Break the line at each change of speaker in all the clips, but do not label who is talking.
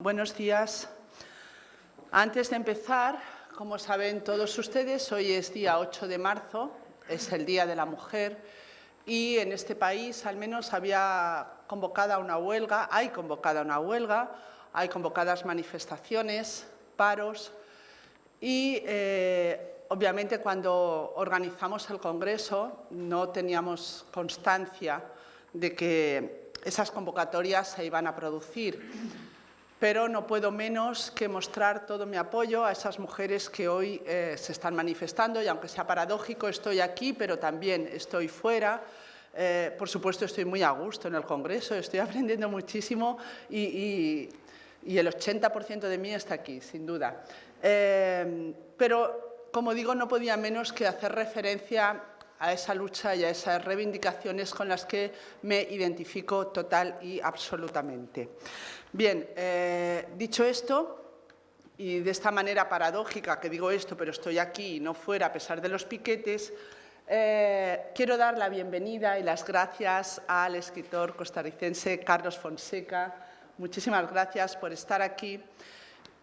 Buenos días. Antes de empezar, como saben todos ustedes, hoy es día 8 de marzo, es el Día de la Mujer, y en este país al menos había convocada una huelga, hay convocadas manifestaciones, paros, y obviamente cuando organizamos el Congreso no teníamos constancia de que esas convocatorias se iban a producir. Pero no puedo menos que mostrar todo mi apoyo a esas mujeres que hoy se están manifestando, y aunque sea paradójico, estoy aquí, pero también estoy fuera. Por supuesto, estoy muy a gusto en el Congreso, estoy aprendiendo muchísimo y el 80% de mí está aquí, sin duda. Pero, como digo, no podía menos que hacer referencia a esa lucha y a esas reivindicaciones con las que me identifico total y absolutamente. Bien, dicho esto, y de esta manera paradójica que digo esto, pero estoy aquí y no fuera a pesar de los piquetes, quiero dar la bienvenida y las gracias al escritor costarricense Carlos Fonseca. Muchísimas gracias por estar aquí.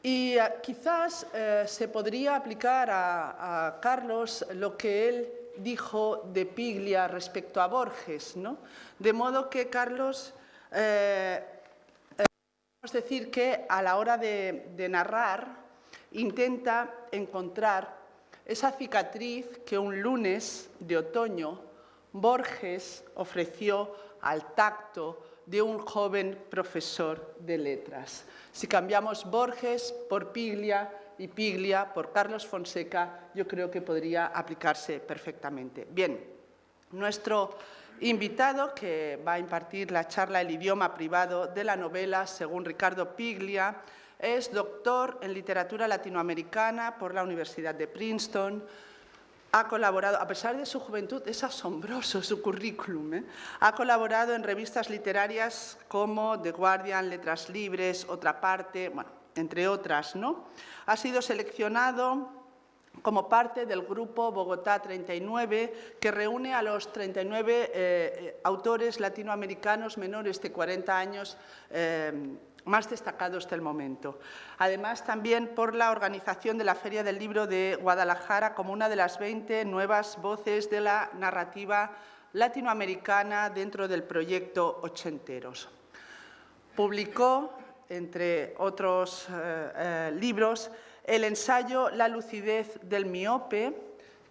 Y quizás se podría aplicar a Carlos lo que él dijo de Piglia respecto a Borges, ¿no? De modo que Carlos, podemos decir que a la hora de narrar intenta encontrar esa cicatriz que un lunes de otoño Borges ofreció al tacto de un joven profesor de letras. Si cambiamos Borges por Piglia y Piglia por Carlos Fonseca, yo creo que podría aplicarse perfectamente. Bien, nuestro invitado, que va a impartir la charla El idioma privado de la novela, según Ricardo Piglia, es doctor en literatura latinoamericana por la Universidad de Princeton. Ha colaborado, a pesar de su juventud, es asombroso su currículum, ha colaborado en revistas literarias como The Guardian, Letras Libres, Otra Parte, bueno, entre otras, ¿no? Ha sido seleccionado como parte del grupo Bogotá 39, que reúne a los 39 autores latinoamericanos menores de 40 años más destacados del momento. Además, también por la organización de la Feria del Libro de Guadalajara como una de las 20 nuevas voces de la narrativa latinoamericana dentro del proyecto Ochenteros. Publicó, entre otros libros, el ensayo La lucidez del miope,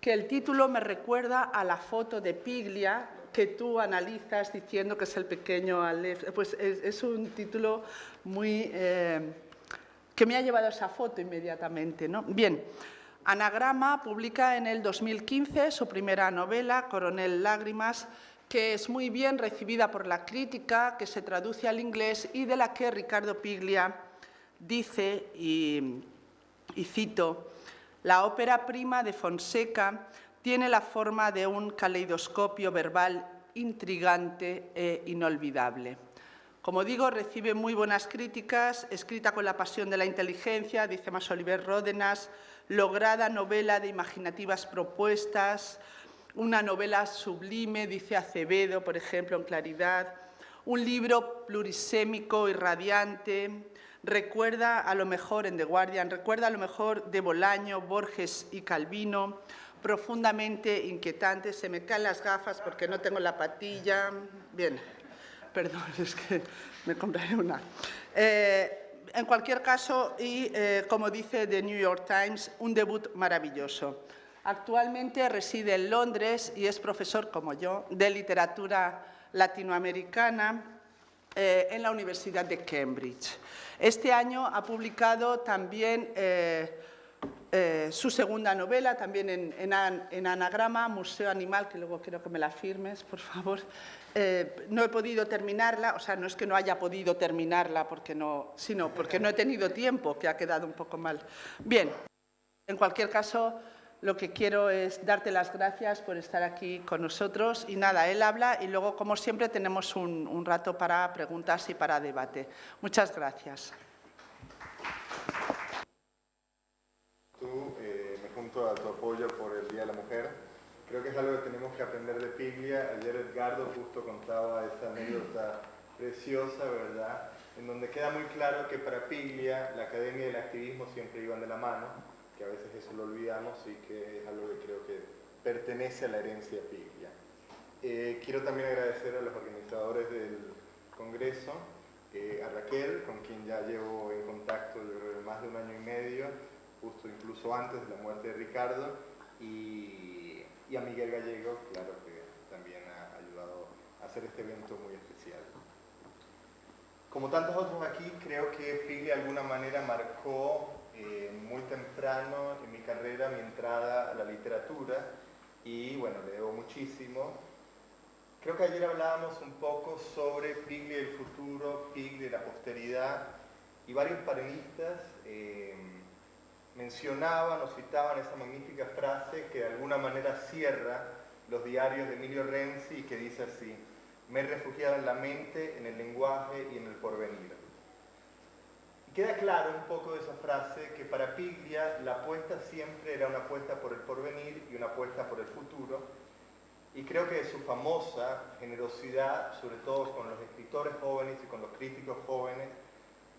que el título me recuerda a la foto de Piglia que tú analizas diciendo que es el pequeño Aleph. Pues es un título muy que me ha llevado a esa foto inmediatamente, ¿no? Bien, Anagrama publica en el 2015 su primera novela, Coronel Lágrimas, que es muy bien recibida por la crítica, que se traduce al inglés y de la que Ricardo Piglia dice, y cito, la ópera prima de Fonseca tiene la forma de un caleidoscopio verbal intrigante e inolvidable. Como digo, recibe muy buenas críticas, escrita con la pasión de la inteligencia, dice más Oliver Ródenas, lograda novela de imaginativas propuestas, una novela sublime, dice Acevedo, por ejemplo, en Claridad, un libro plurisémico y radiante, recuerda a lo mejor en The Guardian, recuerda a lo mejor de Bolaño, Borges y Calvino, profundamente inquietante. Se me caen las gafas porque no tengo la patilla. Bien, perdón, es que me compraré una. En cualquier caso, y como dice The New York Times, un debut maravilloso. Actualmente reside en Londres y es profesor, como yo, de literatura latinoamericana en la Universidad de Cambridge. Este año ha publicado también su segunda novela, también en Anagrama, Museo Animal, que luego quiero que me la firmes, por favor. No he podido terminarla, o sea, no es que no haya podido terminarla porque no, sino porque no he tenido tiempo, que ha quedado un poco mal. Bien, en cualquier caso, lo que quiero es darte las gracias por estar aquí con nosotros. Y nada, él habla y luego, como siempre, tenemos un rato para preguntas y para debate. Muchas gracias.
Me junto a tu apoyo por el Día de la Mujer. Creo que es algo que tenemos que aprender de Piglia. Ayer Edgardo justo contaba esa anécdota preciosa, ¿verdad? en donde queda muy claro que para Piglia la academia y el activismo siempre iban de la mano, que a veces eso lo olvidamos y que es algo que creo que pertenece a la herencia de Piglia. Quiero también agradecer a los organizadores del Congreso, a Raquel, con quien ya llevo en contacto de más de un año y medio, justo incluso antes de la muerte de Ricardo, y a Miguel Gallego, claro, que también ha ayudado a hacer este evento muy especial. Como tantos otros aquí, creo que Piglia de alguna manera marcó muy temprano en mi carrera mi entrada a la literatura, y bueno, leo muchísimo. Creo que ayer hablábamos un poco sobre Piglia y el futuro, Piglia y la posteridad, y varios panelistas mencionaban o citaban esa magnífica frase que de alguna manera cierra los diarios de Emilio Renzi y que dice así: me he refugiado en la mente, en el lenguaje y en el porvenir. Y queda claro un poco de esa frase que para Piglia la apuesta siempre era una apuesta por el porvenir y una apuesta por el futuro, y creo que su famosa generosidad, sobre todo con los escritores jóvenes y con los críticos jóvenes,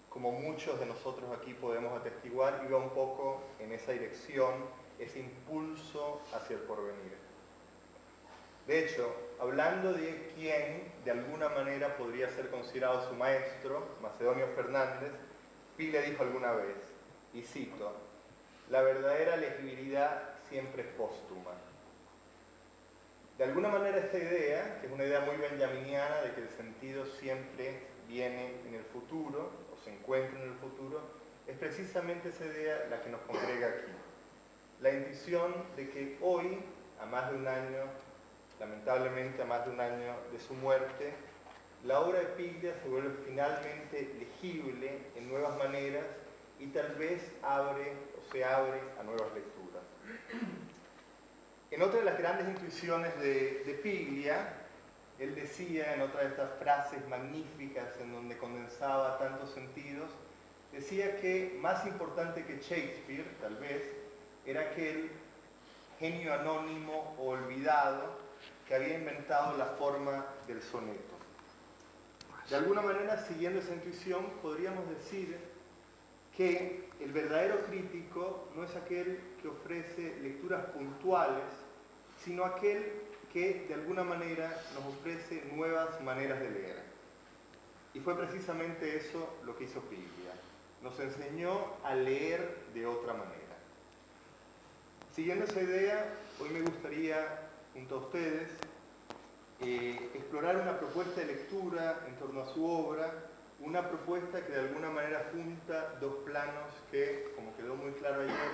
como muchos de nosotros aquí podemos atestiguar, iba un poco en esa dirección, ese impulso hacia el porvenir. De hecho, hablando de quién de alguna manera podría ser considerado su maestro, Macedonio Fernández, Piglia dijo alguna vez, y cito: la verdadera legibilidad siempre es póstuma. De alguna manera esta idea, que es una idea muy benjaminiana de que el sentido siempre viene en el futuro, o se encuentra en el futuro, es precisamente esa idea la que nos congrega aquí. La intuición de que hoy, a más de un año, lamentablemente a más de un año de su muerte, la obra de Piglia se vuelve finalmente legible en nuevas maneras y tal vez se abre a nuevas lecturas. En otra de las grandes intuiciones de Piglia, él decía, en otra de estas frases magníficas en donde condensaba tantos sentidos, decía que más importante que Shakespeare, tal vez, era aquel genio anónimo o olvidado que había inventado la forma del soneto. De alguna manera, siguiendo esa intuición, podríamos decir que el verdadero crítico no es aquel que ofrece lecturas puntuales, sino aquel que de alguna manera nos ofrece nuevas maneras de leer. Y fue precisamente eso lo que hizo Piglia. Nos enseñó a leer de otra manera. Siguiendo esa idea, hoy me gustaría, junto a ustedes, explorar una propuesta de lectura en torno a su obra, una propuesta que de alguna manera junta dos planos que, como quedó muy claro ayer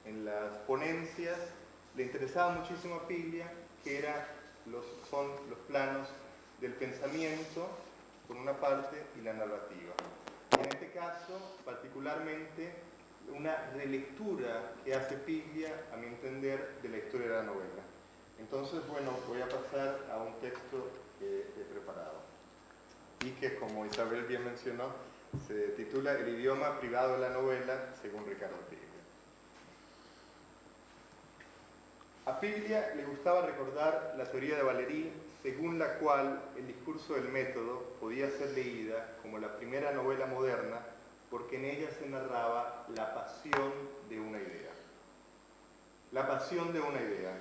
en las ponencias, le interesaba muchísimo a Piglia, que son los planos del pensamiento, por una parte, y la narrativa. Y en este caso, particularmente, una relectura que hace Piglia, a mi entender, de la historia de la novela. Entonces, bueno, voy a pasar a un texto que he preparado y que, como Isabel bien mencionó, se titula El idioma privado de la novela, según Ricardo Piglia. A Piglia le gustaba recordar la teoría de Valéry, según la cual el discurso del método podía ser leída como la primera novela moderna porque en ella se narraba la pasión de una idea. La pasión de una idea.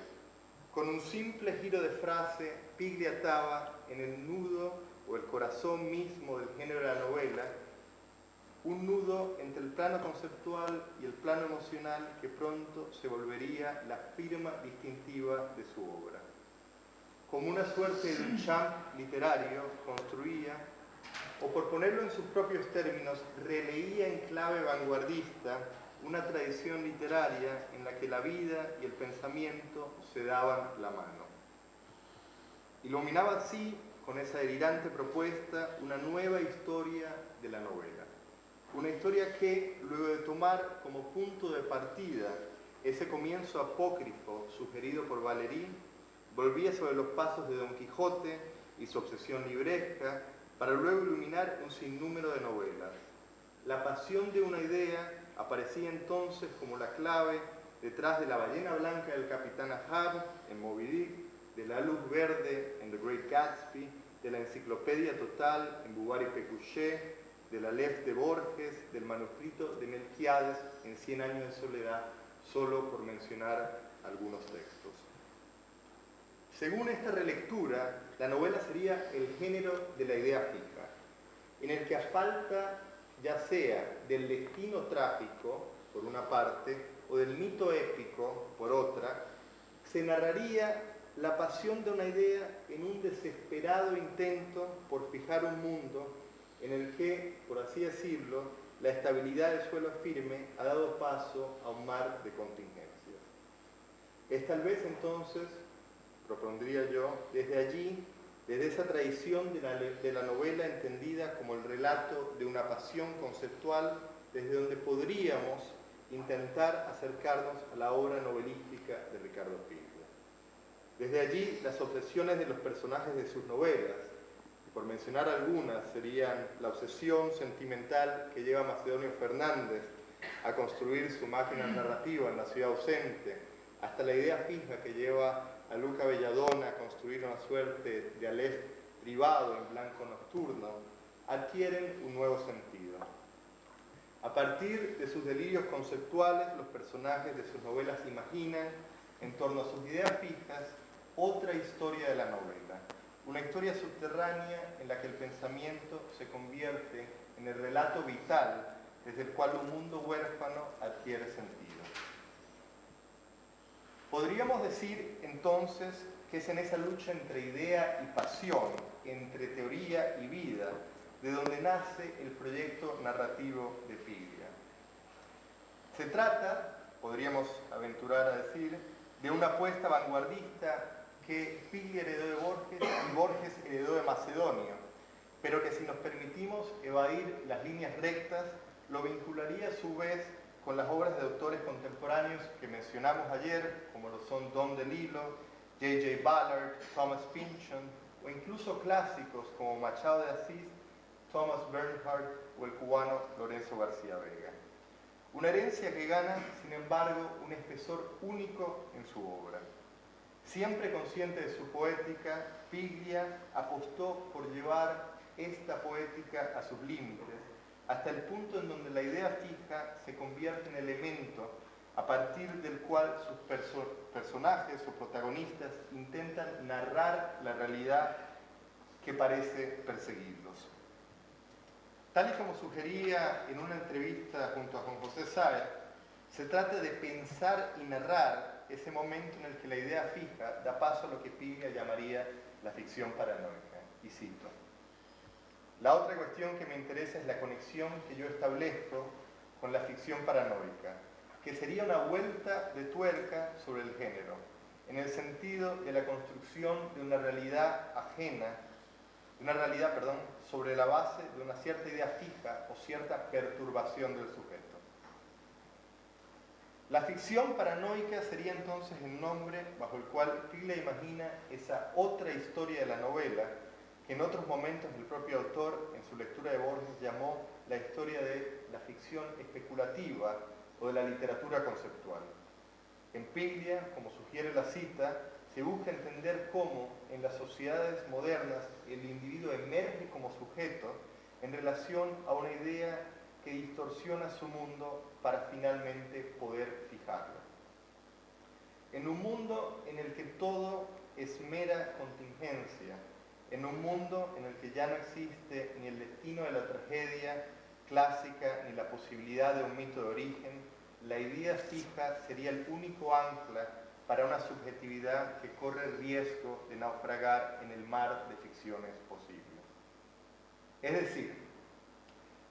Con un simple giro de frase, Piglia ataba en el nudo o el corazón mismo del género de la novela un nudo entre el plano conceptual y el plano emocional que pronto se volvería la firma distintiva de su obra. Como una suerte de un champ literario, construía, o por ponerlo en sus propios términos, releía en clave vanguardista una tradición literaria en la que la vida y el pensamiento se daban la mano. Iluminaba así, con esa delirante propuesta, una nueva historia de la novela. Una historia que, luego de tomar como punto de partida ese comienzo apócrifo sugerido por Valéry, volvía sobre los pasos de Don Quijote y su obsesión libresca, para luego iluminar un sinnúmero de novelas. La pasión de una idea aparecía entonces como la clave detrás de la ballena blanca del Capitán Ahab en Moby Dick, de la luz verde en The Great Gatsby, de la enciclopedia total en Bouvard y Pécuchet, del Aleph de Borges, del manuscrito de Melquiades en 100 años de soledad, solo por mencionar algunos textos. Según esta relectura, la novela sería el género de la idea fija, en el que a falta ya sea del destino trágico, por una parte, o del mito épico, por otra, se narraría la pasión de una idea en un desesperado intento por fijar un mundo en el que, por así decirlo, la estabilidad del suelo firme ha dado paso a un mar de contingencias. Es tal vez entonces, propondría yo, desde allí, desde esa tradición de la novela entendida como el relato de una pasión conceptual, desde donde podríamos intentar acercarnos a la obra novelística de Ricardo Piglia. Desde allí, las obsesiones de los personajes de sus novelas, y por mencionar algunas, serían la obsesión sentimental que lleva a Macedonio Fernández a construir su máquina narrativa en La ciudad ausente, hasta la idea fija que lleva a Luca Belladonna a construir una suerte de Aleph privado en blanco nocturno, adquieren un nuevo sentido. A partir de sus delirios conceptuales, los personajes de sus novelas imaginan, en torno a sus ideas fijas, otra historia de la novela, una historia subterránea en la que el pensamiento se convierte en el relato vital desde el cual un mundo huérfano adquiere sentido. Podríamos decir entonces que es en esa lucha entre idea y pasión, entre teoría y vida, de donde nace el proyecto narrativo de Piglia. Se trata, podríamos aventurar a decir, de una apuesta vanguardista que Piglia heredó de Borges y Borges heredó de Macedonio, pero que si nos permitimos evadir las líneas rectas, lo vincularía a su vez con las obras de autores contemporáneos que mencionamos ayer, como lo son Don DeLillo, J.J. Ballard, Thomas Pynchon, o incluso clásicos como Machado de Asís, Thomas Bernhard o el cubano Lorenzo García Vega. Una herencia que gana, sin embargo, un espesor único en su obra. Siempre consciente de su poética, Piglia apostó por llevar esta poética a sus límites, hasta el punto en donde la idea fija se convierte en elemento a partir del cual sus personajes o protagonistas intentan narrar la realidad que parece perseguirlos. Tal y como sugería en una entrevista junto a Juan José Sáez, se trata de pensar y narrar ese momento en el que la idea fija da paso a lo que Piglia llamaría la ficción paranoica. Y cito: la otra cuestión que me interesa es la conexión que yo establezco con la ficción paranoica, que sería una vuelta de tuerca sobre el género, en el sentido de la construcción de una realidad sobre la base de una cierta idea fija o cierta perturbación del sujeto. La ficción paranoica sería entonces el nombre bajo el cual Piglia imagina esa otra historia de la novela, que en otros momentos el propio autor, en su lectura de Borges, llamó la historia de la ficción especulativa o de la literatura conceptual. En Piglia, como sugiere la cita, se busca entender cómo en las sociedades modernas el individuo emerge como sujeto en relación a una idea que distorsiona su mundo para finalmente poder fijarlo. En un mundo en el que todo es mera contingencia, en un mundo en el que ya no existe ni el destino de la tragedia clásica ni la posibilidad de un mito de origen, la idea fija sería el único ancla para una subjetividad que corre el riesgo de naufragar en el mar de ficciones posibles. Es decir,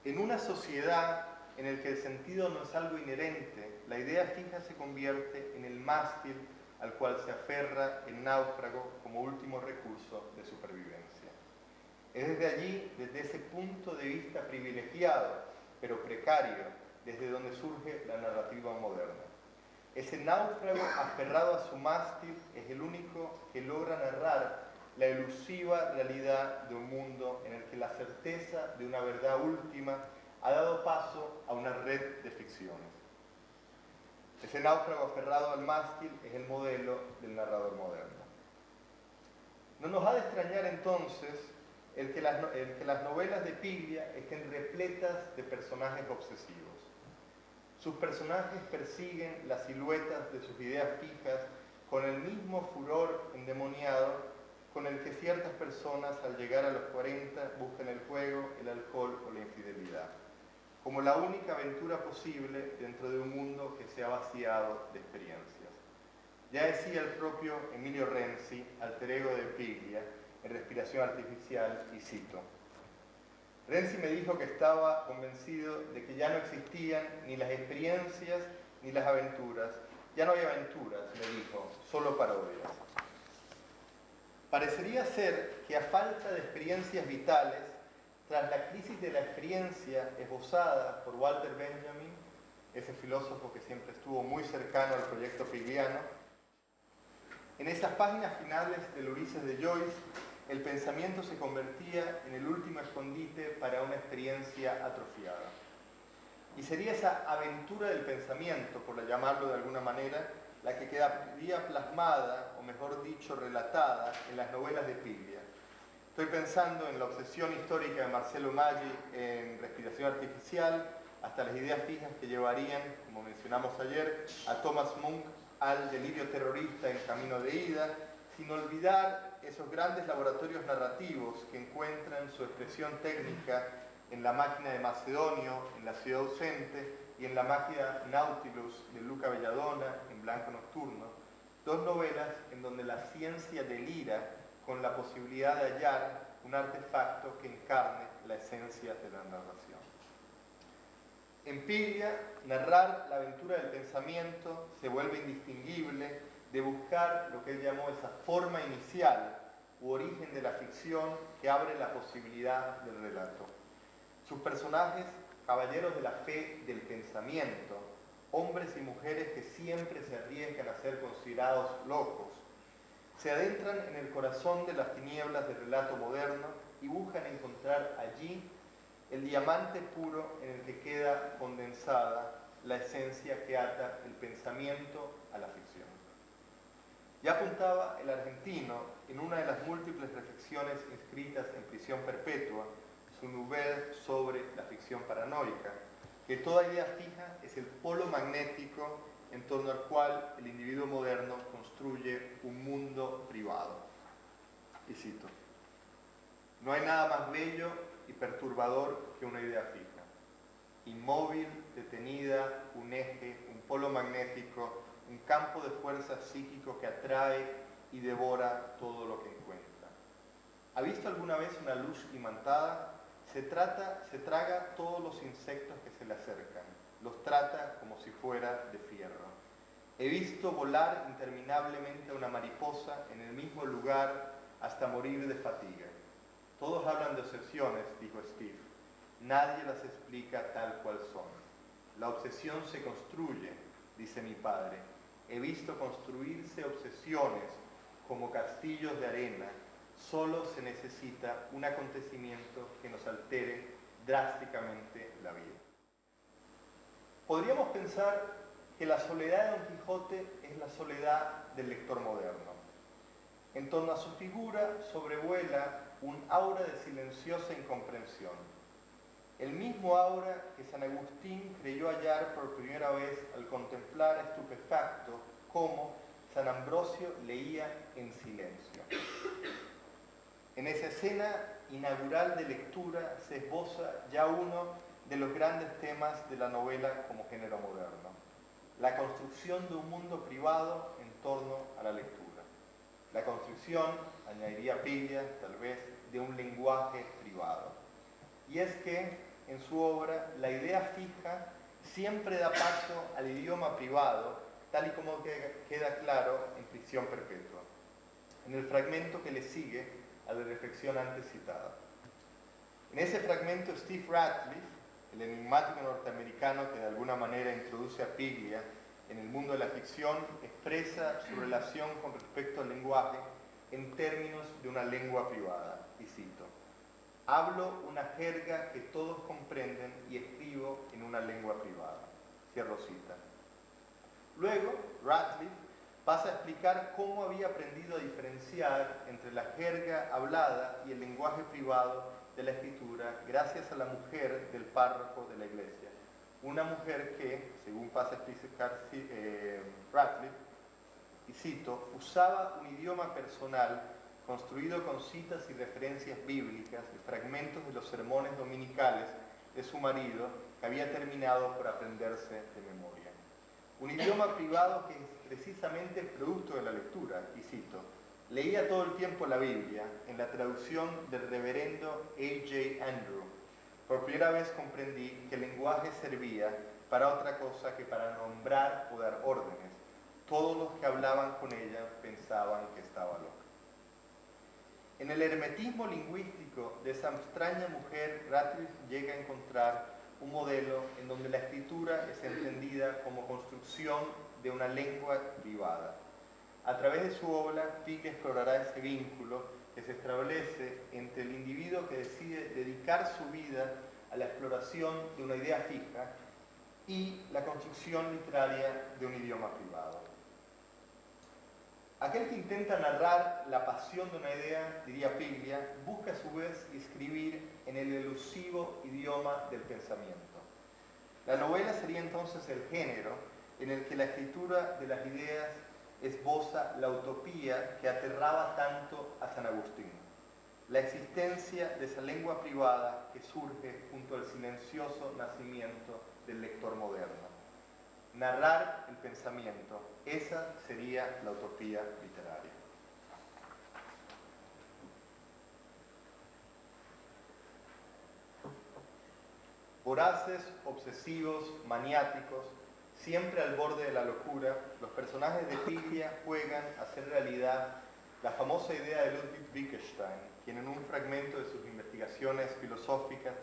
en una sociedad en la que el sentido no es algo inherente, la idea fija se convierte en el mástil al cual se aferra el náufrago como último recurso de supervivencia. Es desde allí, desde ese punto de vista privilegiado, pero precario, desde donde surge la narrativa moderna. Ese náufrago aferrado a su mástil es el único que logra narrar la elusiva realidad de un mundo en el que la certeza de una verdad última ha dado paso a una red de ficciones. Ese náufrago aferrado al mástil es el modelo del narrador moderno. No nos ha de extrañar entonces el que las novelas de Piglia estén repletas de personajes obsesivos. Sus personajes persiguen las siluetas de sus ideas fijas con el mismo furor endemoniado con el que ciertas personas al llegar a los 40 buscan el juego, el alcohol o la infidelidad, como la única aventura posible dentro de un mundo que se ha vaciado de experiencias. Ya decía el propio Emilio Renzi, alter ego de Piglia, en Respiración Artificial, y cito: Renzi me dijo que estaba convencido de que ya no existían ni las experiencias ni las aventuras. Ya no hay aventuras, me dijo, solo parodias. Parecería ser que a falta de experiencias vitales, tras la crisis de la experiencia esbozada por Walter Benjamin, ese filósofo que siempre estuvo muy cercano al proyecto pigliano, en esas páginas finales del Ulises de Joyce, el pensamiento se convertía en el último escondite para una experiencia atrofiada. Y sería esa aventura del pensamiento, por llamarlo de alguna manera, la que quedaría plasmada, o mejor dicho, relatada en las novelas de Piglia. Estoy pensando en la obsesión histórica de Marcello Maggi en Respiración Artificial, hasta las ideas fijas que llevarían, como mencionamos ayer, a Thomas Munch al delirio terrorista en Camino de Ida, sin olvidar esos grandes laboratorios narrativos que encuentran su expresión técnica en La máquina de Macedonio, en La ciudad ausente, y en La máquina Nautilus de Luca Belladonna, en Blanco Nocturno, dos novelas en donde la ciencia delira con la posibilidad de hallar un artefacto que encarne la esencia de la narración. En Piglia, narrar la aventura del pensamiento se vuelve indistinguible de buscar lo que él llamó esa forma inicial u origen de la ficción que abre la posibilidad del relato. Sus personajes, caballeros de la fe del pensamiento, hombres y mujeres que siempre se arriesgan a ser considerados locos, se adentran en el corazón de las tinieblas del relato moderno y buscan encontrar allí el diamante puro en el que queda condensada la esencia que ata el pensamiento a la ficción. Ya apuntaba el argentino en una de las múltiples reflexiones inscritas en Prisión Perpetua, su nouvelle sobre la ficción paranoica, que toda idea fija es el polo magnético en torno al cual el individuo moderno construye un mundo privado. Y cito: no hay nada más bello y perturbador que una idea fija, inmóvil, detenida, un eje, un polo magnético, un campo de fuerza psíquico que atrae y devora todo lo que encuentra. ¿Ha visto alguna vez una luz imantada? Se traga todos los insectos que se le acercan, los trata como si fuera de fierro. He visto volar interminablemente a una mariposa en el mismo lugar hasta morir de fatiga. Todos hablan de obsesiones, dijo Steve. Nadie las explica tal cual son. La obsesión se construye, dice mi padre. He visto construirse obsesiones como castillos de arena. Solo se necesita un acontecimiento que nos altere drásticamente la vida. Podríamos pensar que la soledad de Don Quijote es la soledad del lector moderno. En torno a su figura sobrevuela un aura de silenciosa incomprensión. El mismo aura que San Agustín creyó hallar por primera vez al contemplar estupefacto cómo San Ambrosio leía en silencio. En esa escena inaugural de lectura se esboza ya uno de los grandes temas de la novela como género moderno: la construcción de un mundo privado en torno a la lectura. La construcción, añadiría Piglia, tal vez, de un lenguaje privado. Y es que, en su obra, la idea fija siempre da paso al idioma privado, tal y como queda claro en Prisión Perpetua, en el fragmento que le sigue a la reflexión antes citada. En ese fragmento, Steve Ratcliffe, el enigmático norteamericano que de alguna manera introduce a Piglia en el mundo de la ficción, expresa su relación con respecto al lenguaje en términos de una lengua privada, y cito: hablo una jerga que todos comprenden y escribo en una lengua privada. Cierro cita. Luego, Ratcliffe pasa a explicar cómo había aprendido a diferenciar entre la jerga hablada y el lenguaje privado de la escritura gracias a la mujer del párroco de la iglesia. Una mujer que, según pasa a explicar Radcliffe, y cito, usaba un idioma personal construido con citas y referencias bíblicas y fragmentos de los sermones dominicales de su marido que había terminado por aprenderse de memoria. Un idioma privado que es precisamente producto de la lectura, y cito, leía todo el tiempo la Biblia en la traducción del reverendo A.J. Andrew. Por primera vez comprendí que el lenguaje servía para otra cosa que para nombrar o dar órdenes. Todos los que hablaban con ella pensaban que estaba loca. En el hermetismo lingüístico de esa extraña mujer, Radcliffe llega a encontrar un modelo en donde la escritura es entendida como construcción de una lengua privada. A través de su obra, Piglia explorará ese vínculo que se establece entre el individuo que decide dedicar su vida a la exploración de una idea fija y la construcción literaria de un idioma privado. Aquel que intenta narrar la pasión de una idea, diría Piglia, busca a su vez escribir en el elusivo idioma del pensamiento. La novela sería entonces el género en el que la escritura de las ideas esboza la utopía que aterraba tanto a San Agustín, la existencia de esa lengua privada que surge junto al silencioso nacimiento del lector moderno. Narrar el pensamiento, esa sería la utopía literaria. Voraces, obsesivos, maniáticos, siempre al borde de la locura, los personajes de Piglia juegan a hacer realidad la famosa idea de Ludwig Wittgenstein, quien en un fragmento de sus investigaciones filosóficas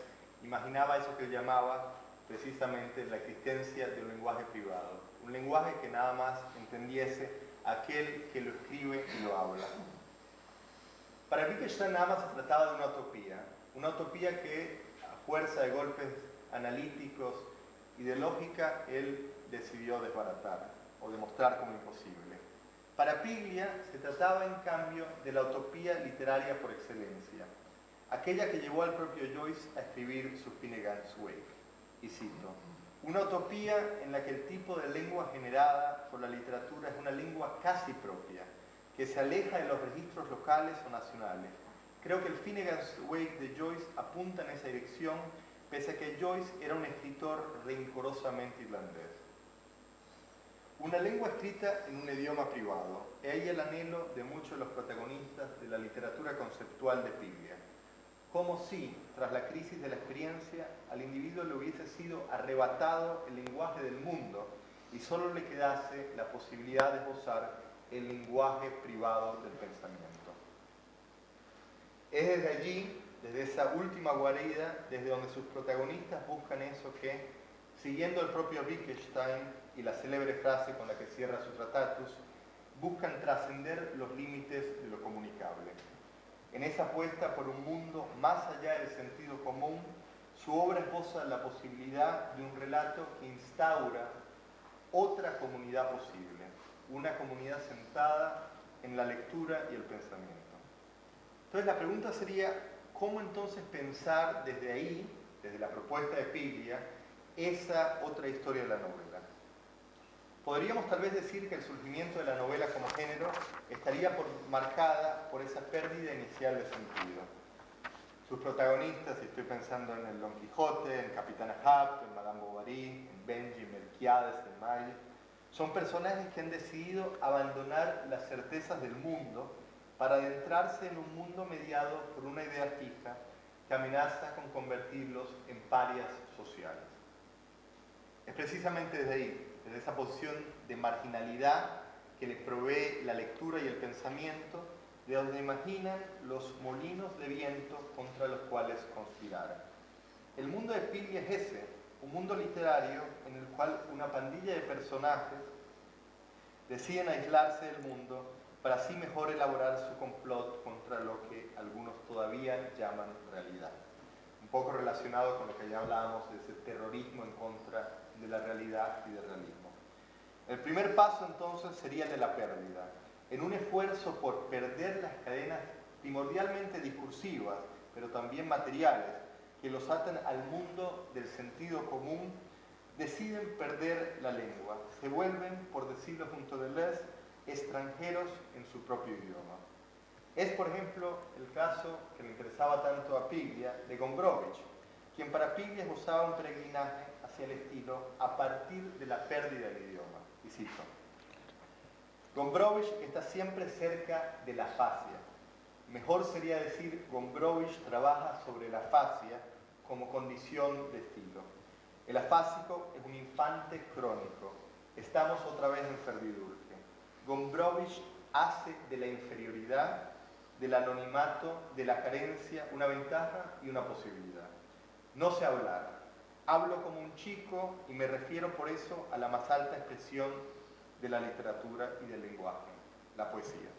imaginaba eso que él llamaba precisamente la existencia de un lenguaje privado, un lenguaje que nada más entendiese aquel que lo escribe y lo habla. Para Wittgenstein nada más se trataba de una utopía que a fuerza de golpes analíticos y de lógica él decidió desbaratar o demostrar como imposible. Para Piglia se trataba en cambio de la utopía literaria por excelencia, aquella que llevó al propio Joyce a escribir su Finnegan's Wake. Y cito, una utopía en la que el tipo de lengua generada por la literatura es una lengua casi propia, que se aleja de los registros locales o nacionales. Creo que el Finnegan's Wake de Joyce apunta en esa dirección, pese a que Joyce era un escritor rencorosamente irlandés. Una lengua escrita en un idioma privado, es ahí el anhelo de muchos de los protagonistas de la literatura conceptual de Piglia. Como si, tras la crisis de la experiencia, al individuo le hubiese sido arrebatado el lenguaje del mundo y solo le quedase la posibilidad de esbozar el lenguaje privado del pensamiento. Es desde allí, desde esa última guarida, desde donde sus protagonistas buscan eso que, siguiendo el propio Wittgenstein y la célebre frase con la que cierra su Tratatus, buscan trascender los límites de lo comunicable. En esa apuesta por un mundo más allá del sentido común, su obra esboza la posibilidad de un relato que instaura otra comunidad posible, una comunidad sentada en la lectura y el pensamiento. Entonces la pregunta sería, ¿cómo entonces pensar desde ahí, desde la propuesta de Piglia, esa otra historia de la novela? Podríamos tal vez decir que el surgimiento de la novela como género estaría marcada por esa pérdida inicial de sentido. Sus protagonistas, y estoy pensando en el Don Quijote, en Capitán Ahab, en Madame Bovary, en Benji, en Melquiades, en Maille, son personajes que han decidido abandonar las certezas del mundo para adentrarse en un mundo mediado por una idea fija que amenaza con convertirlos en parias sociales. Es precisamente desde ahí, desde esa posición de marginalidad que les provee la lectura y el pensamiento, de donde imaginan los molinos de viento contra los cuales conspirar. El mundo de Piglia es ese, un mundo literario en el cual una pandilla de personajes deciden aislarse del mundo para así mejor elaborar su complot contra lo que algunos todavía llaman realidad. Un poco relacionado con lo que ya hablábamos de ese terrorismo en contra de la realidad y del realismo. El primer paso entonces sería el de la pérdida, en un esfuerzo por perder las cadenas primordialmente discursivas, pero también materiales, que los atan al mundo del sentido común, deciden perder la lengua, se vuelven, por decirlo junto a Deleuze, extranjeros en su propio idioma. Es, por ejemplo, el caso que le interesaba tanto a Piglia de Gombrowicz, quien para Piglia usaba un peregrinaje hacia el estilo a partir de la pérdida del idioma. Y cito: Gombrowicz está siempre cerca de la fascia. Mejor sería decir, Gombrowicz trabaja sobre la fascia como condición de estilo. El afásico es un infante crónico. Estamos otra vez en servidumbre. Gombrowicz hace de la inferioridad, del anonimato, de la carencia, una ventaja y una posibilidad. No sé hablar. Hablo como un chico y me refiero por eso a la más alta expresión de la literatura y del lenguaje, la poesía.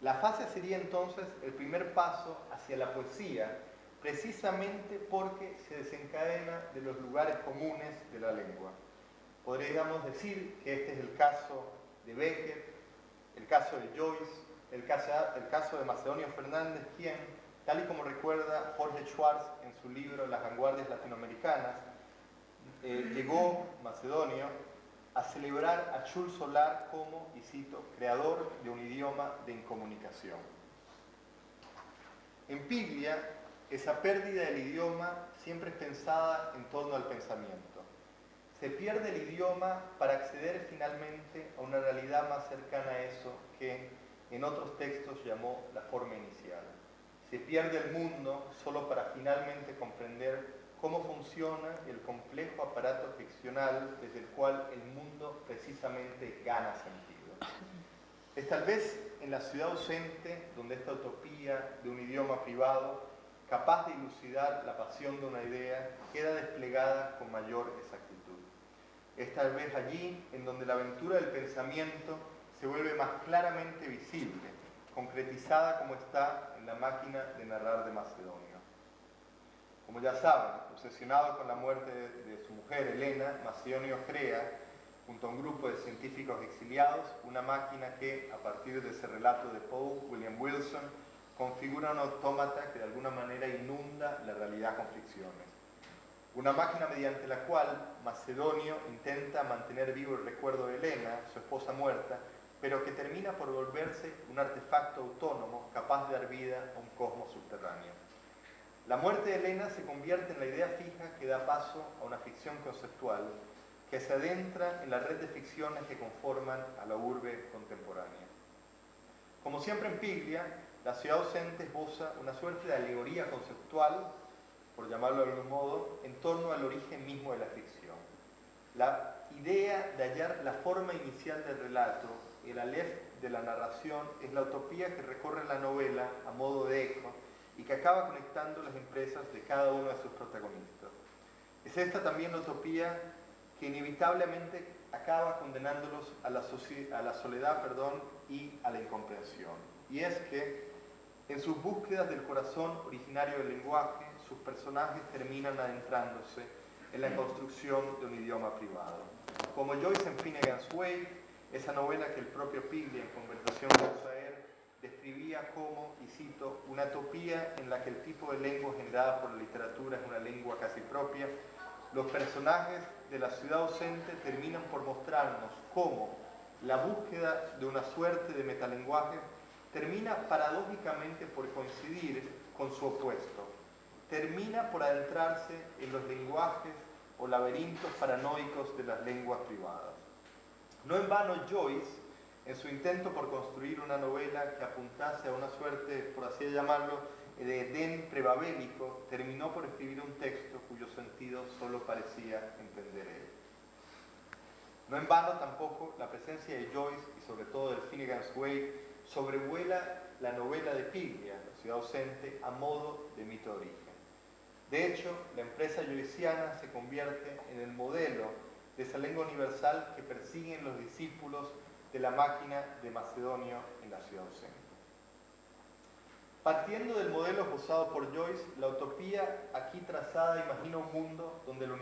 La fascia sería entonces el primer paso hacia la poesía, precisamente porque se desencadena de los lugares comunes de la lengua. Podríamos decir que este es el caso de Beckett, el caso de Joyce, el caso de Macedonio Fernández, quien, tal y como recuerda Jorge Schwartz en su libro Las vanguardias latinoamericanas, llegó Macedonio a celebrar a Jules Solar como, y cito, creador de un idioma de incomunicación. En Piglia, esa pérdida del idioma siempre es pensada en torno al pensamiento. Se pierde el idioma para acceder finalmente a una realidad más cercana a eso que en otros textos llamó la forma inicial. Se pierde el mundo solo para finalmente comprender cómo funciona el complejo aparato ficcional desde el cual el mundo precisamente gana sentido. Es tal vez en la ciudad ausente donde esta utopía de un idioma privado, capaz de dilucidar la pasión de una idea, queda desplegada con mayor exactitud. Es tal vez allí en donde la aventura del pensamiento se vuelve más claramente visible, concretizada como está en la máquina de narrar de Macedonio. Como ya saben, obsesionado con la muerte de su mujer Helena, Macedonio crea, junto a un grupo de científicos exiliados, una máquina que, a partir de ese relato de Poe, William Wilson, configura un autómata que de alguna manera inunda la realidad con ficciones. Una máquina mediante la cual Macedonio intenta mantener vivo el recuerdo de Helena, su esposa muerta, pero que termina por volverse un artefacto autónomo capaz de dar vida a un cosmos subterráneo. La muerte de Helena se convierte en la idea fija que da paso a una ficción conceptual que se adentra en la red de ficciones que conforman a la urbe contemporánea. Como siempre en Piglia, la ciudad ausente esboza una suerte de alegoría conceptual, por llamarlo de algún modo, en torno al origen mismo de la ficción. La idea de hallar la forma inicial del relato, el aleph de la narración, es la utopía que recorre la novela a modo de eco y que acaba conectando las empresas de cada uno de sus protagonistas. Es esta también la utopía que inevitablemente acaba condenándolos a la soledad y a la incomprensión. Y es que en sus búsquedas del corazón originario del lenguaje, sus personajes terminan adentrándose en la construcción de un idioma privado. Como Joyce en Finnegan's Wake, esa novela que el propio Piglia en conversación con Saer describía como, y cito, una utopía en la que el tipo de lengua generada por la literatura es una lengua casi propia, los personajes de la ciudad ausente terminan por mostrarnos cómo la búsqueda de una suerte de metalenguaje termina paradójicamente por coincidir con su opuesto. Termina por adentrarse en los lenguajes o laberintos paranoicos de las lenguas privadas. No en vano Joyce, en su intento por construir una novela que apuntase a una suerte, por así llamarlo, de Edén prebabélico, terminó por escribir un texto cuyo sentido solo parecía entender él. No en vano tampoco la presencia de Joyce y sobre todo del Finnegan's Wake sobrevuela la novela de Piglia, la ciudad ausente, a modo de mito de origen. De hecho, la empresa joyciana se convierte en el modelo de esa lengua universal que persiguen los discípulos de la máquina de Macedonio en la ciudad ausente. Partiendo del modelo esbozado por Joyce, la utopía aquí trazada imagina un mundo donde el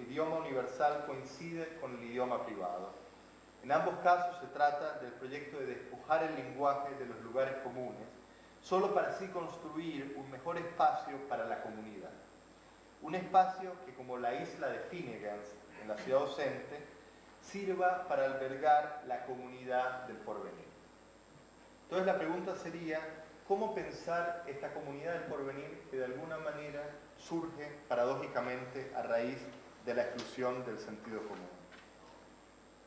idioma universal coincide con el idioma privado. En ambos casos se trata del proyecto de despojar el lenguaje de los lugares comunes, solo para así construir un mejor espacio para la comunidad. Un espacio que, como la isla de Finnegans, en la ciudad docente, sirva para albergar la comunidad del porvenir. Entonces la pregunta sería, ¿cómo pensar esta comunidad del porvenir que de alguna manera surge paradójicamente a raíz de la exclusión del sentido común?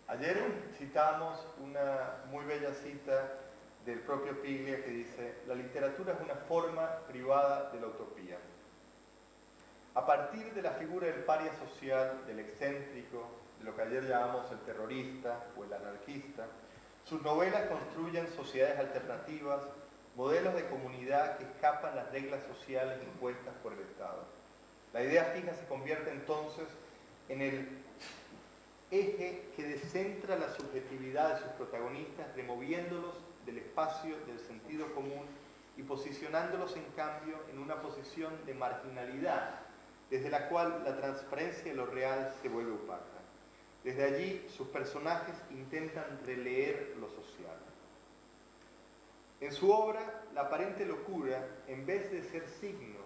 Ayer citamos una muy bella cita del propio Piglia que dice: la literatura es una forma privada de la utopía. A partir de la figura del paria social, del excéntrico, de lo que ayer llamamos el terrorista o el anarquista, sus novelas construyen sociedades alternativas, modelos de comunidad que escapan las reglas sociales impuestas por el Estado. La idea fija se convierte entonces en el eje que descentra la subjetividad de sus protagonistas, removiéndolos del espacio del sentido común y posicionándolos en cambio en una posición de marginalidad, desde la cual la transparencia de lo real se vuelve opaca. Desde allí, sus personajes intentan releer lo social. En su obra, la aparente locura, en vez de ser signo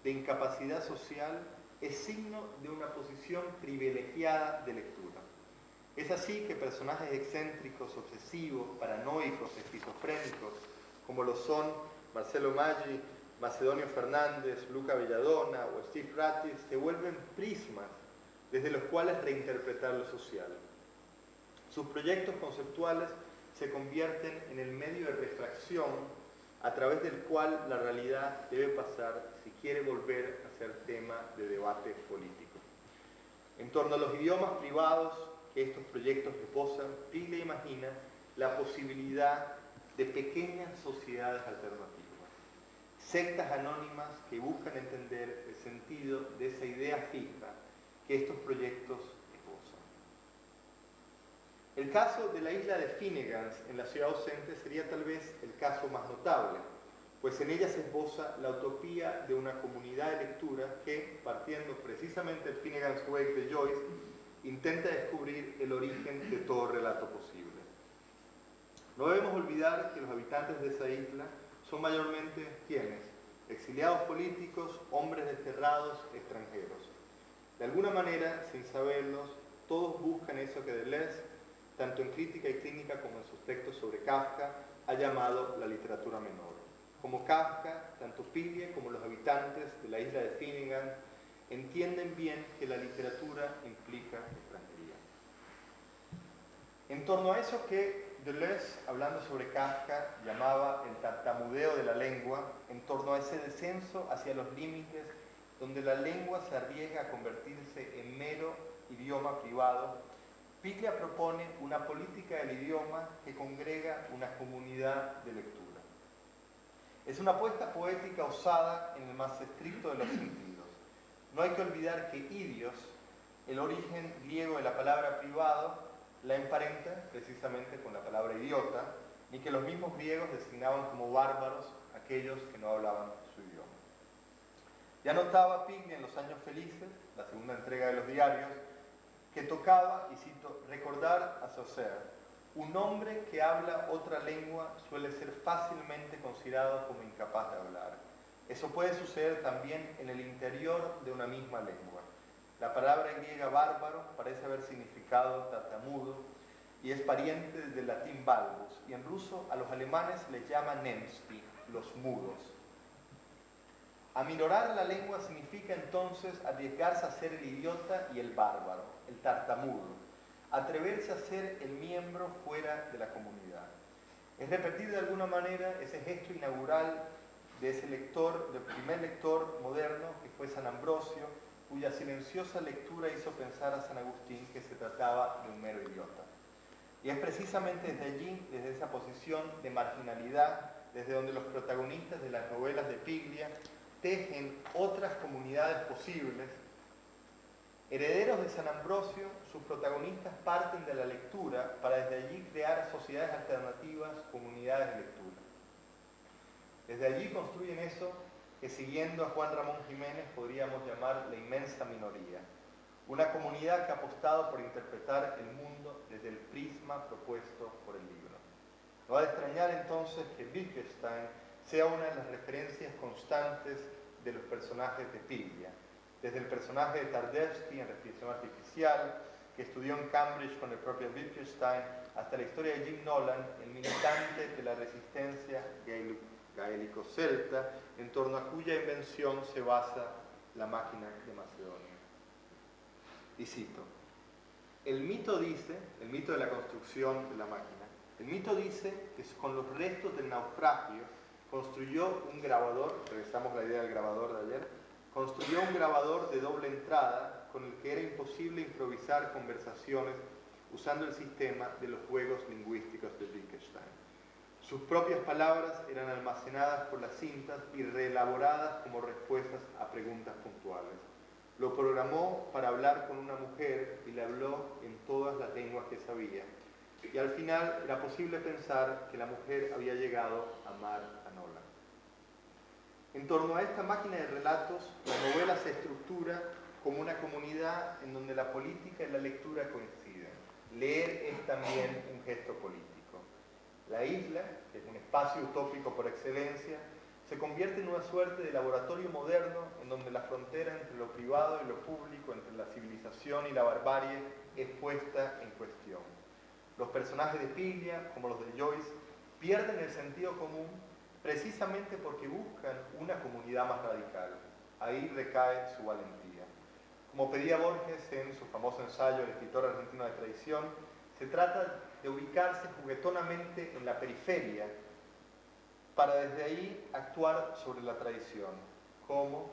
de incapacidad social, es signo de una posición privilegiada de lectura. Es así que personajes excéntricos, obsesivos, paranoicos, esquizofrénicos, como lo son Marcelo Maggi, Macedonio Fernández, Luca Belladonna o Steve Ratis, se vuelven prismas desde los cuales reinterpretar lo social. Sus proyectos conceptuales se convierten en el medio de refracción a través del cual la realidad debe pasar si quiere volver a ser tema de debate político. En torno a los idiomas privados que estos proyectos esbozan, Piglia imagina la posibilidad de pequeñas sociedades alternativas, sectas anónimas que buscan entender el sentido de esa idea fija que estos proyectos esbozan. El caso de la isla de Finnegans en la ciudad docente sería tal vez el caso más notable, pues en ella se esboza la utopía de una comunidad de lectura que, partiendo precisamente del Finnegans Wake de Joyce, intenta descubrir el origen de todo relato posible. No debemos olvidar que los habitantes de esa isla son mayormente, ¿quiénes? Exiliados políticos, hombres desterrados, extranjeros. De alguna manera, sin saberlos, todos buscan eso que Deleuze, tanto en Crítica y Clínica como en sus textos sobre Kafka, ha llamado la literatura menor. Como Kafka, tanto Piglia como los habitantes de la isla de Finnegans entienden bien que la literatura implica extranjería. En torno a eso que Deleuze, hablando sobre Kafka, llamaba el tartamudeo de la lengua, en torno a ese descenso hacia los límites donde la lengua se arriesga a convertirse en mero idioma privado, Piglia propone una política del idioma que congrega una comunidad de lectura. Es una apuesta poética osada en el más estricto de los sentidos. No hay que olvidar que idios, el origen griego de la palabra privado, la emparenta precisamente con la palabra idiota, ni que los mismos griegos designaban como bárbaros aquellos que no hablaban su idioma. Ya notaba Piglia en Los años felices, la segunda entrega de los diarios, que tocaba, y cito, recordar a Saussure: un hombre que habla otra lengua suele ser fácilmente considerado como incapaz de hablar. Eso puede suceder también en el interior de una misma lengua. La palabra griega bárbaro parece haber significado tartamudo y es pariente del latín balbus, y en ruso a los alemanes les llaman nemski, los mudos. Aminorar la lengua significa entonces arriesgarse a ser el idiota y el bárbaro, el tartamudo, atreverse a ser el miembro fuera de la comunidad. Es repetir de alguna manera ese gesto inaugural de ese lector, del primer lector moderno que fue San Ambrosio, cuya silenciosa lectura hizo pensar a San Agustín que se trataba de un mero idiota. Y es precisamente desde allí, desde esa posición de marginalidad, desde donde los protagonistas de las novelas de Piglia tejen otras comunidades posibles. Herederos de San Ambrosio, sus protagonistas parten de la lectura para desde allí crear sociedades alternativas, comunidades de lectura. Desde allí construyen eso que, siguiendo a Juan Ramón Jiménez, podríamos llamar la inmensa minoría. Una comunidad que ha apostado por interpretar el mundo desde el prisma propuesto por el libro. No ha de extrañar entonces que Wittgenstein sea una de las referencias constantes de los personajes de Piglia, desde el personaje de Tardevsky en Respiración Artificial, que estudió en Cambridge con el propio Wittgenstein, hasta la historia de Jim Nolan, el militante de la resistencia gaélico-celta, en torno a cuya invención se basa la máquina de Macedonia. Y cito, el mito de la construcción de la máquina, el mito dice que con los restos del naufragio construyó un grabador, regresamos a la idea del grabador de ayer, construyó un grabador de doble entrada con el que era imposible improvisar conversaciones usando el sistema de los juegos lingüísticos de Wittgenstein. Sus propias palabras eran almacenadas por las cintas y reelaboradas como respuestas a preguntas puntuales. Lo programó para hablar con una mujer y le habló en todas las lenguas que sabía. Y al final era posible pensar que la mujer había llegado a amar a Nolan. En torno a esta máquina de relatos, la novela se estructura como una comunidad en donde la política y la lectura coinciden. Leer es también un gesto político. La isla, que es un espacio utópico por excelencia, se convierte en una suerte de laboratorio moderno en donde la frontera entre lo privado y lo público, entre la civilización y la barbarie, es puesta en cuestión. Los personajes de Piglia, como los de Joyce, pierden el sentido común precisamente porque buscan una comunidad más radical. Ahí recae su valentía. Como pedía Borges en su famoso ensayo El escritor argentino de tradición, se trata de ubicarse juguetonamente en la periferia para desde ahí actuar sobre la tradición, como,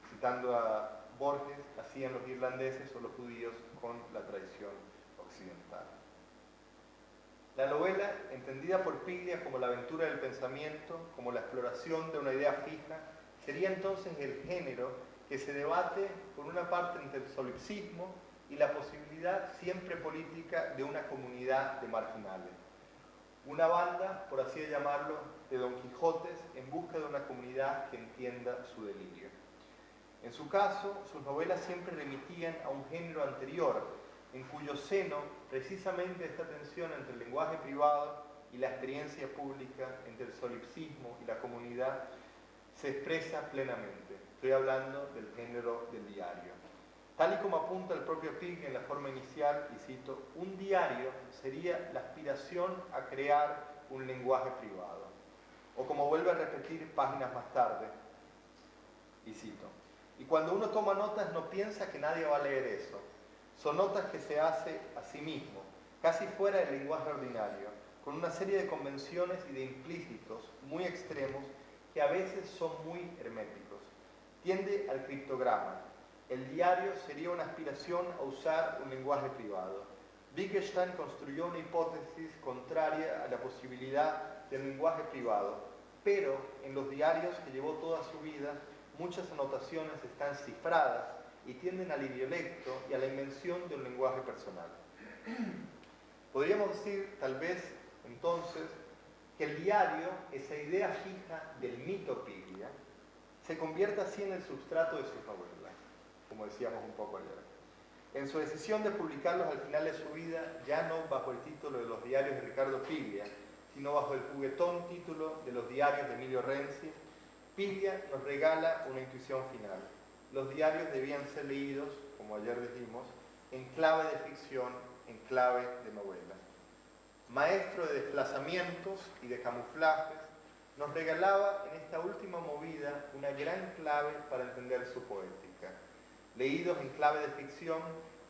citando a Borges, hacían los irlandeses o los judíos con la tradición occidental. La novela, entendida por Piglia como la aventura del pensamiento, como la exploración de una idea fija, sería entonces el género que se debate por una parte entre el solipsismo y la posibilidad siempre política de una comunidad de marginales. Una banda, por así llamarlo, de Don Quijotes en busca de una comunidad que entienda su delirio. En su caso, sus novelas siempre remitían a un género anterior, en cuyo seno precisamente esta tensión entre el lenguaje privado y la experiencia pública, entre el solipsismo y la comunidad, se expresa plenamente. Estoy hablando del género del diario. Tal y como apunta el propio Piglia en la forma inicial, y cito, un diario sería la aspiración a crear un lenguaje privado. O como vuelve a repetir páginas más tarde, y cito, y cuando uno toma notas no piensa que nadie va a leer eso. Son notas que se hace a sí mismo, casi fuera del lenguaje ordinario, con una serie de convenciones y de implícitos muy extremos que a veces son muy herméticos. Tiende al criptograma. El diario sería una aspiración a usar un lenguaje privado. Wittgenstein construyó una hipótesis contraria a la posibilidad del lenguaje privado, pero en los diarios que llevó toda su vida, muchas anotaciones están cifradas y tienden al idiolecto y a la invención de un lenguaje personal. Podríamos decir, tal vez, entonces, que el diario, esa idea fija del mito Piglia, se convierta así en el substrato de sus novelas, como decíamos un poco ayer. En su decisión de publicarlos al final de su vida, ya no bajo el título de Los diarios de Ricardo Piglia, sino bajo el juguetón título de Los diarios de Emilio Renzi, Piglia nos regala una intuición final. Los diarios debían ser leídos, como ayer dijimos, en clave de ficción, en clave de novela. Maestro de desplazamientos y de camuflajes, nos regalaba en esta última movida una gran clave para entender su poética. Leídos en clave de ficción,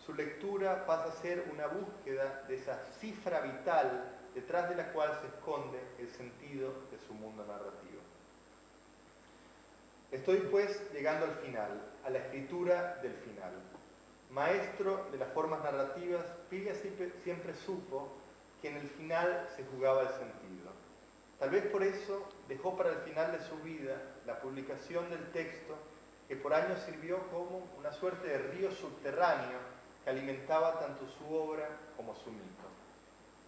su lectura pasa a ser una búsqueda de esa cifra vital detrás de la cual se esconde el sentido de su mundo narrativo. Estoy pues llegando al final, a la escritura del final. Maestro de las formas narrativas, Piglia siempre supo que en el final se jugaba el sentido. Tal vez por eso dejó para el final de su vida la publicación del texto que por años sirvió como una suerte de río subterráneo que alimentaba tanto su obra como su mito.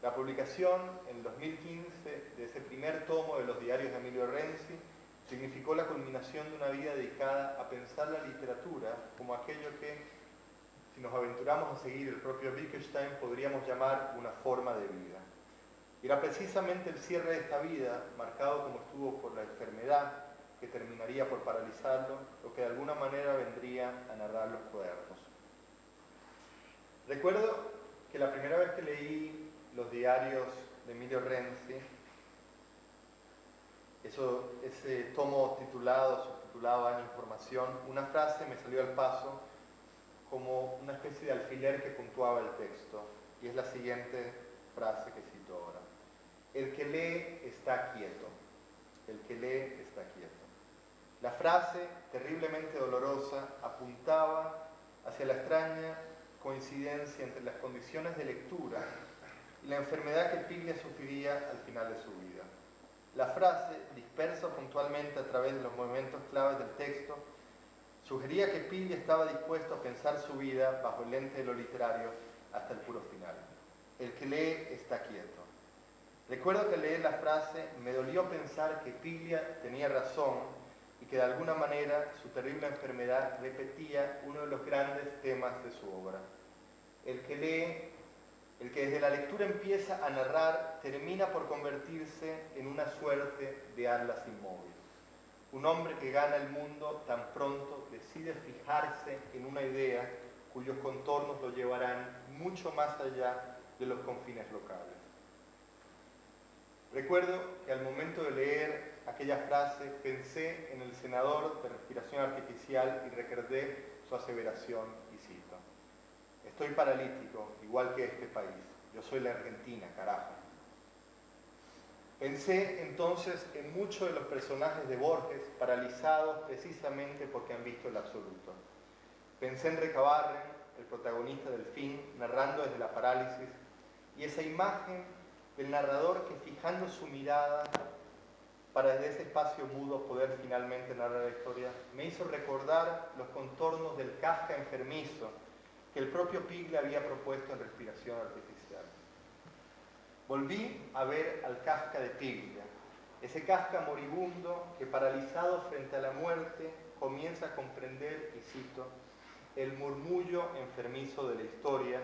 La publicación en 2015 de ese primer tomo de los diarios de Emilio Renzi Significó la culminación de una vida dedicada a pensar la literatura como aquello que, si nos aventuramos a seguir el propio Wittgenstein, podríamos llamar una forma de vida. Y era precisamente el cierre de esta vida, marcado como estuvo por la enfermedad que terminaría por paralizarlo, lo que de alguna manera vendría a narrar los cuadernos. Recuerdo que la primera vez que leí los diarios de Emilio Renzi, ese tomo subtitulado Año Información, una frase me salió al paso como una especie de alfiler que puntuaba el texto, y es la siguiente frase que cito ahora. El que lee está quieto. El que lee está quieto. La frase, terriblemente dolorosa, apuntaba hacia la extraña coincidencia entre las condiciones de lectura y la enfermedad que Piglia sufriría al final de su vida. La frase, dispersa puntualmente a través de los momentos claves del texto, sugería que Piglia estaba dispuesto a pensar su vida bajo el lente de lo literario hasta el puro final. El que lee está quieto. Recuerdo que al leer la frase me dolió pensar que Piglia tenía razón y que de alguna manera su terrible enfermedad repetía uno de los grandes temas de su obra. El que lee, el que desde la lectura empieza a narrar, termina por convertirse en una suerte de Atlas inmóvil. Un hombre que gana el mundo tan pronto decide fijarse en una idea cuyos contornos lo llevarán mucho más allá de los confines locales. Recuerdo que al momento de leer aquella frase pensé en el senador de respiración artificial y recordé su aseveración y cito: estoy paralítico, igual que este país. Yo soy la Argentina, carajo. Pensé entonces en muchos de los personajes de Borges paralizados precisamente porque han visto el absoluto. Pensé en Recabarren, el protagonista del fin, narrando desde la parálisis, y esa imagen del narrador que fijando su mirada para desde ese espacio mudo poder finalmente narrar la historia, me hizo recordar los contornos del Kafka enfermizo que el propio Piglia había propuesto en Respiración Artificial. Volví a ver al Kafka de Piglia, ese Kafka moribundo que paralizado frente a la muerte comienza a comprender, y cito, el murmullo enfermizo de la historia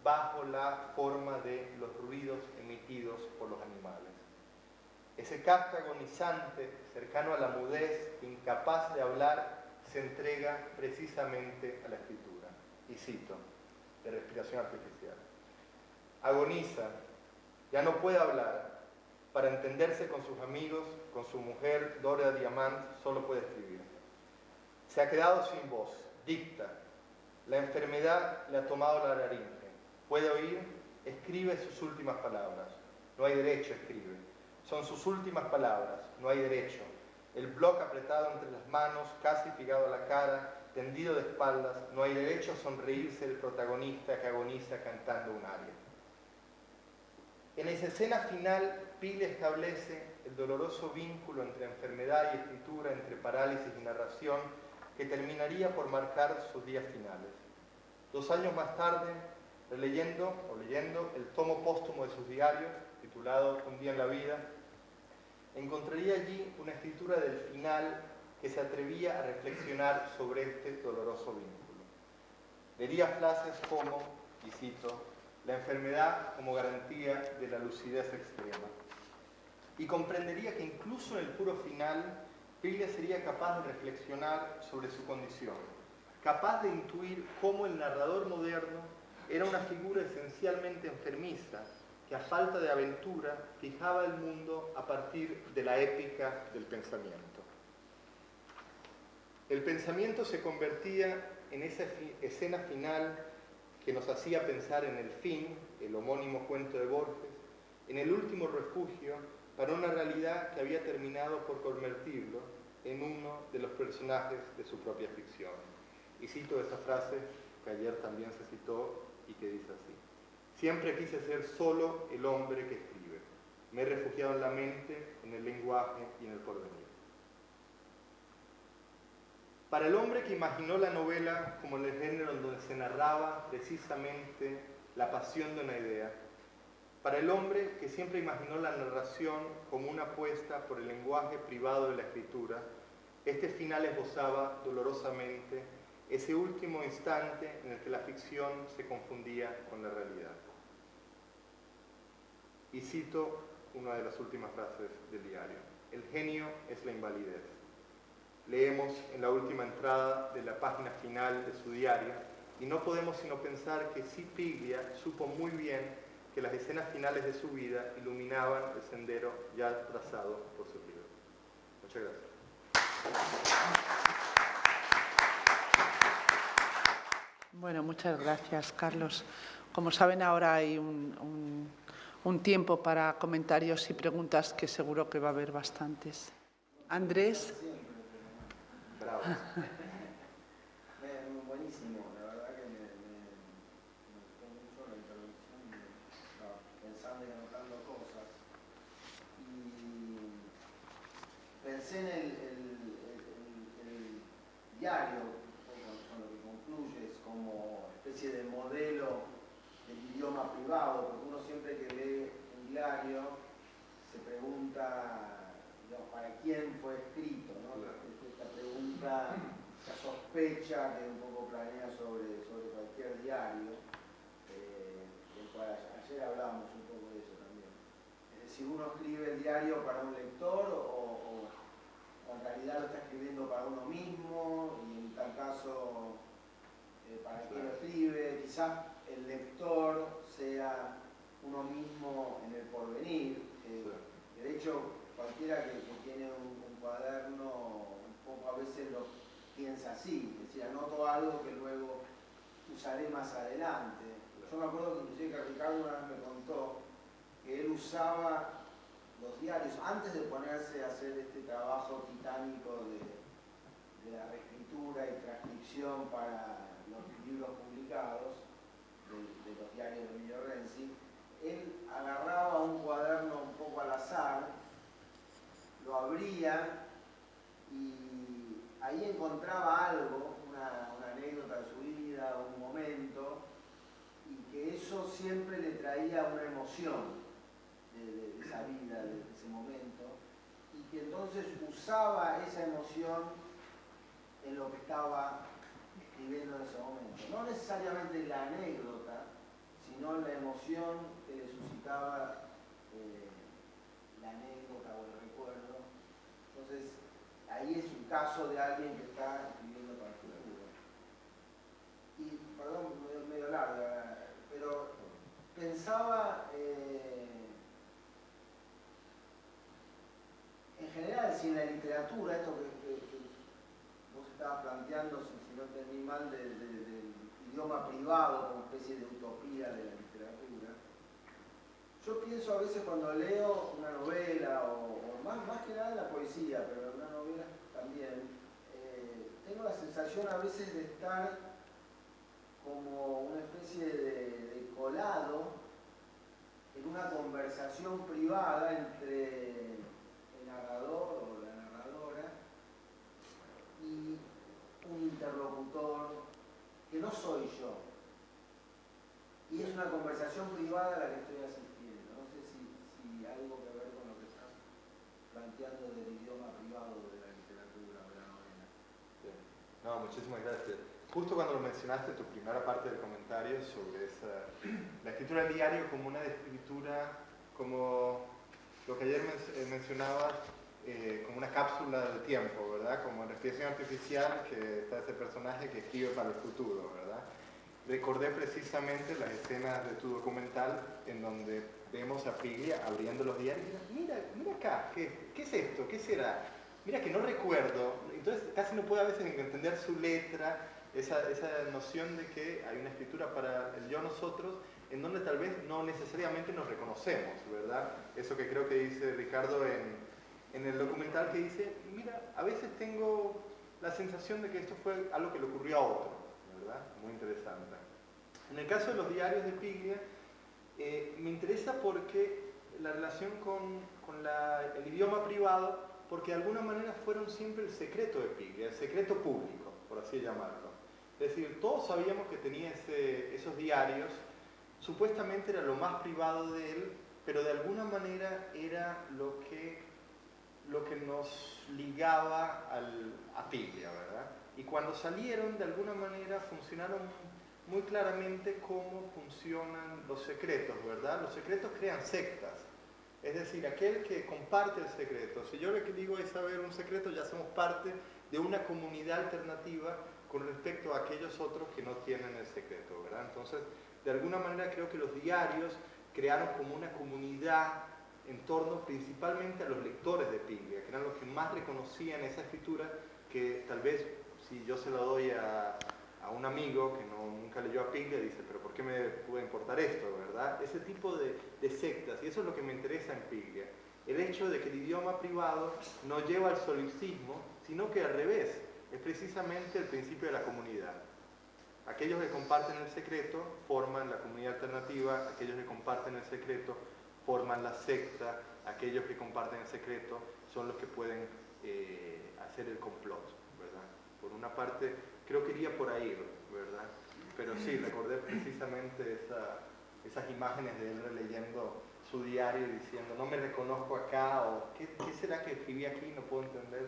bajo la forma de los ruidos emitidos por los animales. Ese Kafka agonizante, cercano a la mudez, incapaz de hablar, se entrega precisamente a la escritura. Y cito, de Respiración Artificial. Agoniza, ya no puede hablar. Para entenderse con sus amigos, con su mujer, Dora Diamant, solo puede escribir. Se ha quedado sin voz, dicta. La enfermedad le ha tomado la laringe. Puede oír, escribe sus últimas palabras. No hay derecho, escribe. Son sus últimas palabras, no hay derecho. El bloc apretado entre las manos, casi pegado a la cara, tendido de espaldas, no hay derecho a sonreírse del protagonista que agoniza cantando un aria. En esa escena final, Piglia establece el doloroso vínculo entre enfermedad y escritura, entre parálisis y narración, que terminaría por marcar sus días finales. 2 años más tarde, leyendo el tomo póstumo de sus diarios, titulado Un día en la vida, encontraría allí una escritura del final que se atrevía a reflexionar sobre este doloroso vínculo. Leería frases como, y cito, la enfermedad como garantía de la lucidez extrema. Y comprendería que incluso en el puro final, Piglia sería capaz de reflexionar sobre su condición, capaz de intuir cómo el narrador moderno era una figura esencialmente enfermiza, que a falta de aventura fijaba el mundo a partir de la épica del pensamiento. El pensamiento se convertía en esa escena final que nos hacía pensar en el fin, el homónimo cuento de Borges, en el último refugio para una realidad que había terminado por convertirlo en uno de los personajes de su propia ficción. Y cito esa frase que ayer también se citó y que dice así: siempre quise ser solo el hombre que escribe. Me he refugiado en la mente, en el lenguaje y en el porvenir. Para el hombre que imaginó la novela como el género en donde se narraba precisamente la pasión de una idea, Para el hombre que siempre imaginó la narración como una apuesta por el lenguaje privado de la escritura, este final esbozaba dolorosamente ese último instante en el que la ficción se confundía con la realidad. Y cito una de las últimas frases del diario: el genio es la invalidez. Leemos en la última entrada de la página final de su diario y no podemos sino pensar que Piglia supo muy bien que las escenas finales de su vida iluminaban el sendero ya trazado por sus libros. Muchas gracias.
Bueno, muchas gracias, Carlos. Como saben, ahora hay un tiempo para comentarios y preguntas que seguro que va a haber bastantes. Andrés.
Bravo.
Buenísimo, la verdad que me gustó mucho la introducción, estaba pensando y anotando cosas. Y pensé en el diario, con lo que concluyes, como especie de modelo del idioma privado, porque uno siempre que lee un diario se pregunta, digamos, ¿para quién fue escrito? ¿No? Esta pregunta, esta sospecha que un poco planea sobre cualquier diario, del cual ayer hablábamos un poco de eso también. Es decir, uno escribe el diario para un lector o en realidad lo está escribiendo para uno mismo, y en tal caso, ¿para qué lo escribe? Quizás el lector sea uno mismo en el porvenir. De hecho, cualquiera que tiene un cuaderno, un poco a veces lo piensa así, es decir, anoto algo que luego usaré más adelante. Yo me acuerdo que inclusive que Ricardo una vez me contó que él usaba los diarios antes de ponerse a hacer este trabajo titánico de la reescritura y transcripción para los libros publicados de los diarios de Emilio Renzi. Él agarraba un cuaderno un poco al azar, lo abría y ahí encontraba algo, una anécdota de su vida, un momento, y que eso siempre le traía una emoción de esa vida, de ese momento, y que entonces usaba esa emoción en lo que estaba escribiendo en ese momento. No necesariamente la anécdota, sino la emoción que le suscitaba la anécdota o el recuerdo. Entonces, ahí es un caso de alguien que está escribiendo para el futuro. Y, perdón, medio larga, pero pensaba en general, si en la literatura, esto que vos estabas planteando, si no entendí mal, del idioma privado como especie de utopía de la literatura, yo pienso a veces cuando leo una novela, o más que nada la poesía, pero una novela también, tengo la sensación a veces de estar como una especie de colado en una conversación privada entre el narrador o la narradora y un interlocutor que no soy yo. Y es una conversación privada a la que estoy asistiendo. No sé si algo que ver con lo que estás planteando del idioma privado de la literatura o de la novela.
Sí. No, muchísimas gracias. Justo cuando lo mencionaste, tu primera parte del comentario sobre la escritura del diario como una escritura, como lo que ayer mencionabas, como una cápsula del tiempo, ¿verdad? Como en Respiración Artificial, que está ese personaje que escribe para el futuro, ¿verdad? Recordé precisamente las escenas de tu documental en donde vemos a Piglia abriendo los diarios y mira acá, ¿qué es esto? ¿Qué será? Mira que no recuerdo. Entonces casi no puedo a veces entender su letra, esa noción de que hay una escritura para el yo-nosotros en donde tal vez no necesariamente nos reconocemos, ¿verdad? Eso que creo que dice Ricardo en el documental, que dice, mira, a veces tengo la sensación de que esto fue algo que le ocurrió a otro, ¿verdad? Muy interesante. En el caso de los diarios de Piglia, me interesa porque la relación con el idioma privado, porque de alguna manera fueron siempre el secreto de Piglia, el secreto público, por así llamarlo. Es decir, todos sabíamos que tenía esos diarios, supuestamente era lo más privado de él, pero de alguna manera era lo que nos ligaba a Piglia, ¿verdad? Y cuando salieron, de alguna manera funcionaron muy claramente cómo funcionan los secretos, ¿verdad? Los secretos crean sectas. Es decir, aquel que comparte el secreto. Si yo le digo a Isabel un secreto, ya somos parte de una comunidad alternativa con respecto a aquellos otros que no tienen el secreto, ¿verdad? Entonces, de alguna manera creo que los diarios crearon como una comunidad en torno principalmente a los lectores de Piglia, que eran los que más reconocían esa escritura, que tal vez si yo se la doy a un amigo que nunca leyó a Piglia, dice, pero ¿por qué me puede importar esto, verdad? Ese tipo de sectas, y eso es lo que me interesa en Piglia. El hecho de que el idioma privado no lleva al solipsismo, sino que al revés, es precisamente el principio de la comunidad. Aquellos que comparten el secreto forman la comunidad alternativa, aquellos que comparten el secreto forman la secta, aquellos que comparten el secreto son los que pueden hacer el complot, ¿verdad? Por una parte, creo que iría por ahí, ¿verdad? Pero sí, recordé precisamente esas imágenes de él releyendo su diario y diciendo, no me reconozco acá, o ¿qué será que escribí aquí? No puedo entender.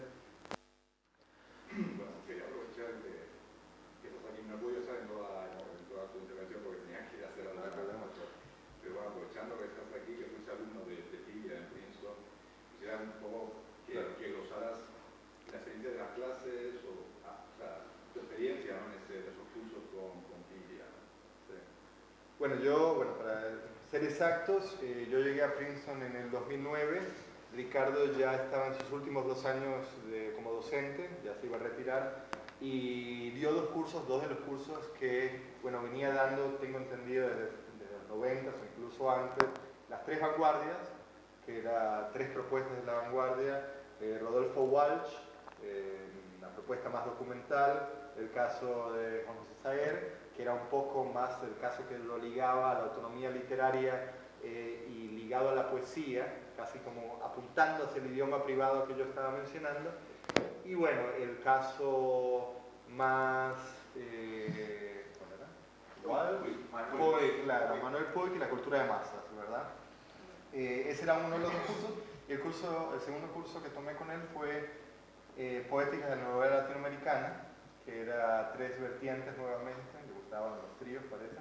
Bueno, quería aprovechar que estás aquí, no pude estar en toda tu intervención porque tenía que ir a hacer algo. Pero bueno, aprovechando que estás aquí, que fuiste alumno de Piglia en Princeton, quisiera un poco que glosaras la experiencia de las clases o sea, tu experiencia, ¿no? en esos cursos con Piglia.
Sí. Bueno, para ser exactos, yo llegué a Princeton en el 2009. Ricardo ya estaba en sus últimos 2 años como docente, ya se iba a retirar, y dio dos de los cursos que, bueno, venía dando, tengo entendido, desde los 90 o incluso antes, las 3 vanguardias, que eran 3 propuestas de la vanguardia, Rodolfo Walsh, una propuesta más documental, el caso de Juan José Saer, que era un poco más el caso que lo ligaba a la autonomía literaria y ligado a la poesía, casi como apuntando hacia el idioma privado que yo estaba mencionando. Y bueno, el caso más... ¿cuál era? Manuel Puig y la cultura de masas, ¿verdad? Ese era uno de los dos cursos. El segundo curso que tomé con él fue Poética de la novela latinoamericana, que era 3 vertientes nuevamente, le gustaban los tríos, parece,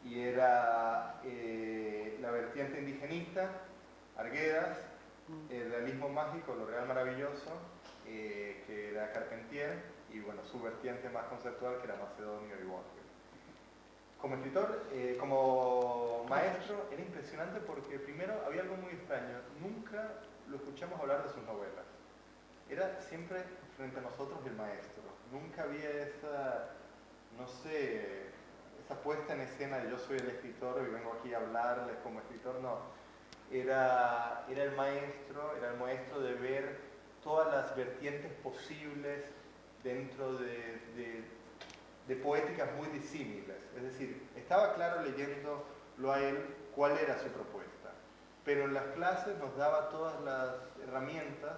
y era la vertiente indigenista, Arguedas, el realismo mágico, lo real maravilloso, que era Carpentier, y bueno, su vertiente más conceptual, que era Macedonio y Borges. Como escritor, como maestro, era impresionante porque primero había algo muy extraño, nunca lo escuchamos hablar de sus novelas. Era siempre frente a nosotros el maestro, nunca había esa, no sé, esa puesta en escena de yo soy el escritor y vengo aquí a hablarles como escritor, no. Era el maestro de ver todas las vertientes posibles dentro de poéticas muy disímiles. Es decir, estaba claro leyéndolo a él cuál era su propuesta, pero en las clases nos daba todas las herramientas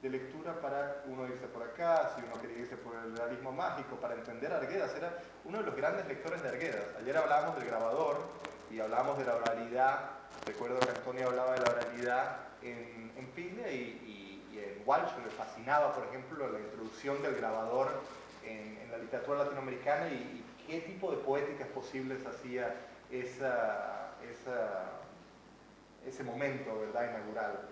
de lectura para uno irse por acá, si uno quería irse por el realismo mágico, para entender a Arguedas. Era uno de los grandes lectores de Arguedas. Ayer hablábamos del grabador y hablábamos de la oralidad. Recuerdo que Antonio hablaba de la oralidad en Piglia y en Walsh le fascinaba, por ejemplo, la introducción del grabador en la literatura latinoamericana y qué tipo de poéticas posibles hacía ese momento, ¿verdad?, inaugural.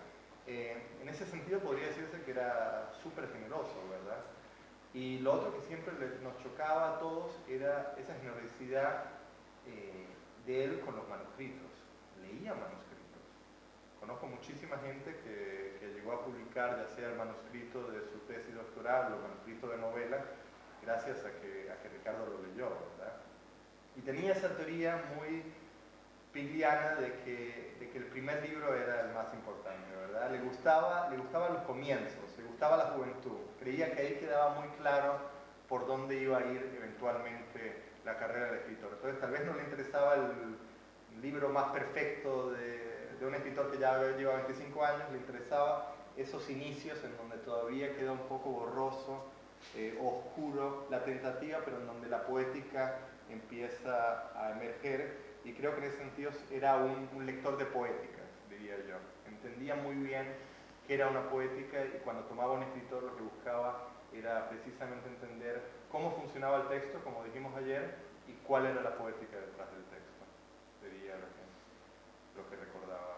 En ese sentido podría decirse que era súper generoso, ¿verdad? Y lo otro que siempre nos chocaba a todos era esa generosidad de él con los manuscritos. Leía manuscritos. Conozco muchísima gente que llegó a publicar ya sea el manuscrito de su tesis doctoral o el manuscrito de novela gracias a que Ricardo lo leyó, ¿verdad? Y tenía esa teoría muy pigliana de que el primer libro era el más importante, ¿verdad? Le gustaban los comienzos, le gustaba la juventud. Creía que ahí quedaba muy claro por dónde iba a ir eventualmente la carrera del escritor. Entonces tal vez no le interesaba el libro más perfecto de un escritor que ya lleva 25 años, le interesaba esos inicios en donde todavía queda un poco borroso, oscuro la tentativa, pero en donde la poética empieza a emerger. y creo que en ese sentido era un lector de poéticas, diría yo. Entendía muy bien qué era una poética y cuando tomaba un escritor lo que buscaba era precisamente entender cómo funcionaba el texto, como dijimos ayer, y cuál era la poética detrás del texto. Sería lo que recordaba